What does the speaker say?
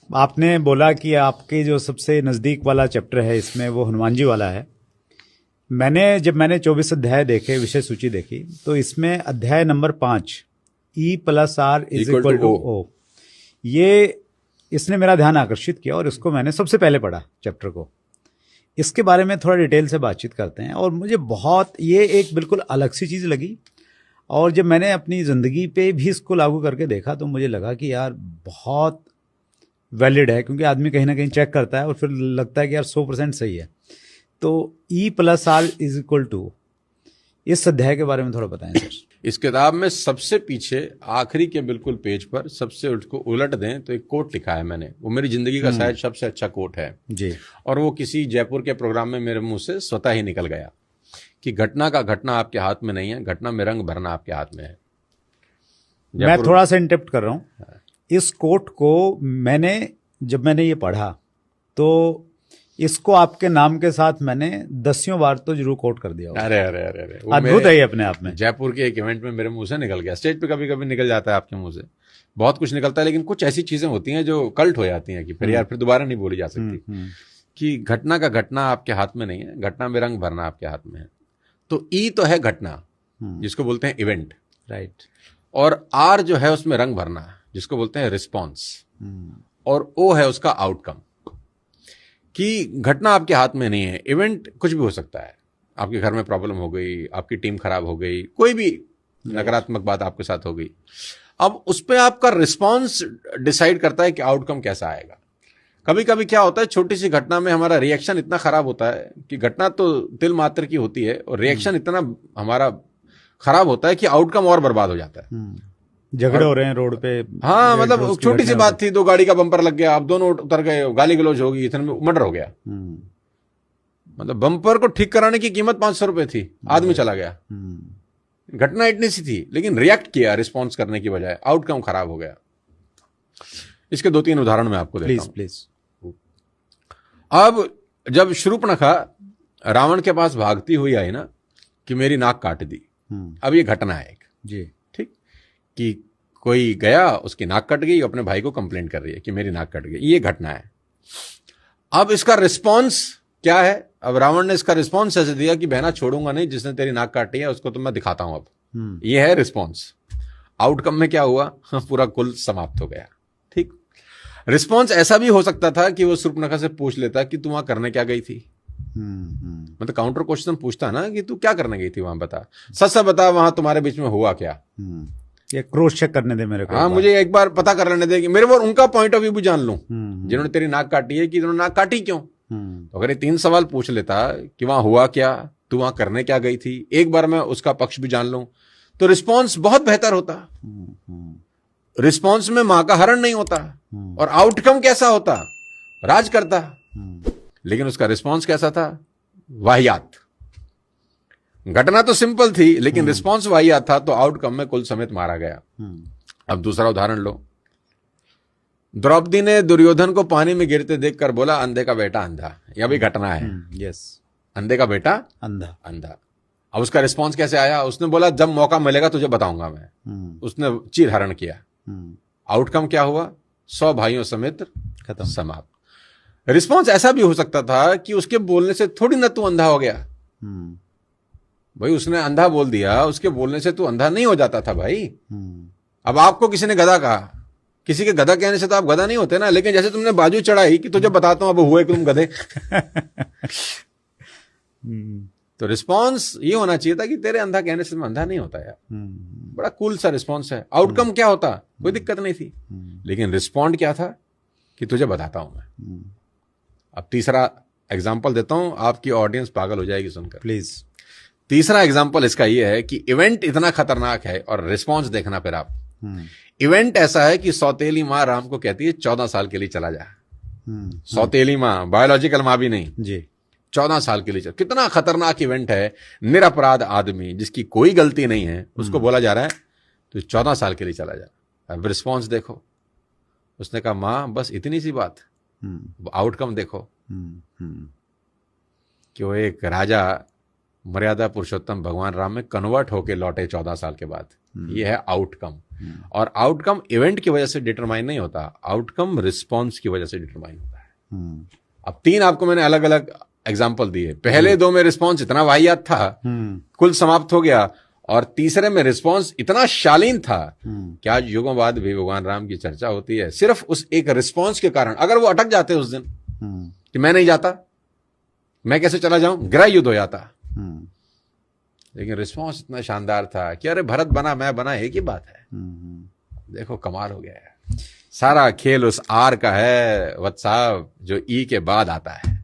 आपने बोला कि आपके जो सबसे नज़दीक वाला चैप्टर है इसमें वो हनुमान जी वाला है। जब मैंने 24 अध्याय देखे, विषय सूची देखी, तो इसमें अध्याय नंबर 5 E+R = O, ये इसने मेरा ध्यान आकर्षित किया और इसको मैंने सबसे पहले पढ़ा चैप्टर को। इसके बारे में थोड़ा डिटेल से बातचीत करते हैं। और मुझे बहुत ये एक बिल्कुल अलग सी चीज़ लगी, और जब मैंने अपनी ज़िंदगी पे भी इसको लागू करके देखा तो मुझे लगा कि यार बहुत वैलिड है, क्योंकि आदमी कहीं ना कहीं चेक करता है और फिर लगता है कि यार 100% सही है। तो E+R = इस अध्याय के बारे में थोड़ा बताएं सर। इस किताब में सबसे पीछे आखिरी के बिल्कुल पेज पर सबसे उसको उलट दें तो एक कोट लिखा है मैंने, वो मेरी जिंदगी का शायद सबसे अच्छा कोट है जी। और वो किसी जयपुर के प्रोग्राम में मेरे मुंह से स्वतः ही निकल गया कि घटना का घटना आपके हाथ में नहीं है, घटना में रंग भरना आपके हाथ में है। मैं थोड़ा सा इंटरप्ट कर रहा हूँ। इस कोट को जब मैंने ये पढ़ा तो इसको आपके नाम के साथ मैंने 10 बार तो जरूर कोट कर दिया। अरे अरे अरे अरे, अद्भुत है ये अपने आप में। जयपुर के एक इवेंट में मेरे मुंह से निकल गया। स्टेज पे कभी कभी निकल जाता है आपके मुंह से, बहुत कुछ निकलता है, लेकिन कुछ ऐसी चीजें होती हैं जो कल्ट हो जाती हैं कि फिर यार फिर दोबारा नहीं बोली जा सकती। कि घटना का घटना आपके हाथ में नहीं है, घटना में रंग भरना आपके हाथ में है। तो ई तो है घटना, जिसको बोलते हैं इवेंट, राइट। और आर जो है उसमें रंग भरना, जिसको बोलते हैं रिस्पॉन्स, और ओ है उसका आउटकम। कि घटना आपके हाथ में नहीं है, इवेंट कुछ भी हो सकता है। आपके घर में प्रॉब्लम हो गई, आपकी टीम खराब हो गई, कोई भी नकारात्मक बात आपके साथ हो गई, अब उस पर आपका रिस्पॉन्स डिसाइड करता है कि आउटकम कैसा आएगा। कभी कभी क्या होता है, छोटी सी घटना में हमारा रिएक्शन इतना खराब होता है कि घटना तो तिल मात्र की होती है और रिएक्शन इतना हमारा खराब होता है कि आउटकम और बर्बाद हो जाता है। झगड़े हो रहे हैं रोड पे, हाँ, मतलब छोटी सी बात थी, 2 गाड़ी का बम्पर लग गया, अब दोनों उतर गए, गाली गलौज होगी, इतने में मर्डर हो गया। मतलब बम्पर को ठीक कराने की कीमत 500 रुपए थी, आदमी चला गया। घटना इतनी सी थी, लेकिन रिएक्ट किया रिस्पॉन्स करने की बजाय, आउटकम खराब हो गया। इसके 2-3 उदाहरण मैं आपको देता हूं। प्लीज। अब जब शूर्पणखा रावण के पास भागती हुई आई ना कि मेरी नाक काट दी, अब ये घटना है एक जी, ठीक, कि कोई गया, उसकी नाक कट गई, अपने भाई को कंप्लेंट कर रही है कि मेरी नाक कट गई, ये घटना है। अब इसका रिस्पॉन्स क्या है? अब रावण ने इसका रिस्पॉन्स ऐसे दिया कि बहना छोड़ूंगा नहीं, जिसने तेरी नाक काटी है उसको तो मैं दिखाता हूं अब। ये है रिस्पॉन्स। आउटकम में क्या हुआ? पूरा कुल समाप्त हो गया। ठीक। रिस्पॉन्स ऐसा भी हो सकता था कि वो शूर्पणखा से पूछ लेता कि तू वहां करने क्या गई थी। मतलब काउंटर क्वेश्चन पूछता ना कि तू क्या करने गई थी वहां, बता, सच सच बता, वहां तुम्हारे बीच में हुआ क्या। ये क्रॉस चेक करने दे मेरे को। हाँ, मुझे एक बार पता कर लेने दे कि मेरे वो उनका पॉइंट ऑफ व्यू भी जान लूं, जिन्होंने तेरी नाक काटी है, कि इन्होंने नाक काटी क्यों। तो अगर ये 3 सवाल पूछ लेता कि वहां हुआ क्या, तू वहां करने क्या गई थी, एक बार मैं उसका पक्ष भी जान लूं, तो रिस्पॉन्स बहुत बेहतर होता। रिस्पॉन्स में मां का हरण नहीं होता, और आउटकम कैसा होता? राज करता। लेकिन उसका रिस्पॉन्स कैसा था? वाहियात। घटना तो सिंपल थी, लेकिन रिस्पॉन्स वाहियात था, तो आउटकम में कुल समेत मारा गया। अब दूसरा उदाहरण लो। द्रौपदी ने दुर्योधन को पानी में गिरते देखकर बोला, अंधे का बेटा अंधा। यह भी घटना है। यस, अंधे का बेटा अंधा। अंधा। अब उसका रिस्पॉन्स कैसे आया? उसने बोला, जब मौका मिलेगा तुझे बताऊंगा मैं। उसने चीर हरण किया। आउटकम क्या हुआ? 100 भाइयों समेत खत्म, समाप्त। रिस्पॉन्स ऐसा भी हो सकता था कि उसके बोलने से थोड़ी ना तू अंधा हो गया। भाई, उसने अंधा बोल दिया, उसके बोलने से तू अंधा नहीं हो जाता था भाई। अब आपको किसी ने गधा कहा, किसी के गधा कहने से तो आप गधा नहीं होते ना, लेकिन जैसे तुमने बाजू चढ़ाई कि तुझे बताता हूं अब हुए कि तुम गधे। तो रिस्पॉन्स ये होना चाहिए था कि तेरे अंधा कहने से मैं अंधा नहीं होता यार। बड़ा कूल सा रिस्पॉन्स है। आउटकम क्या होता? कोई दिक्कत नहीं थी, लेकिन रिस्पॉन्ड क्या था कि तुझे बताता हूं मैं। अब तीसरा एग्जाम्पल देता हूं, आपकी ऑडियंस पागल हो जाएगी सुनकर, प्लीज। तीसरा एग्जाम्पल इसका यह है कि इवेंट इतना खतरनाक है, और रिस्पॉन्स देखना फिर आप। इवेंट ऐसा है कि सौतेली मां राम को कहती है 14 साल के लिए चला जा। सौतेली मां, बायोलॉजिकल मां भी नहीं जी, 14 साल के लिए चल। कितना खतरनाक इवेंट है। निरपराध आदमी जिसकी कोई गलती नहीं है, उसको बोला जा रहा है तो 14 साल के लिए चला जा। अब रिस्पॉन्स देखो। उसने कहा, मां बस इतनी सी बात। आउटकम देखो कि वो एक राजा मर्यादा पुरुषोत्तम भगवान राम में कन्वर्ट होके लौटे 14 साल के बाद। ये है आउटकम। और आउटकम इवेंट की वजह से डिटरमाइन नहीं होता, आउटकम रिस्पॉन्स की वजह से डिटरमाइन होता है। अब 3 आपको मैंने अलग अलग एग्जाम्पल दिए, पहले 2 में रिस्पॉन्स इतना वाहियात था, कुल समाप्त हो गया, और तीसरे में रिस्पॉन्स इतना शालीन था कि आज युगों बाद भी भगवान राम की चर्चा होती है सिर्फ उस एक रिस्पॉन्स के कारण। अगर वो अटक जाते उस दिन कि मैं नहीं जाता, मैं कैसे चला जाऊं, गृह युद्ध हो जाता। लेकिन रिस्पॉन्स इतना शानदार था कि अरे भरत बना मैं बना एक ही बात है। देखो कमाल हो गया है। सारा खेल उस आर का है वत्स साहब, जो ई के बाद आता है।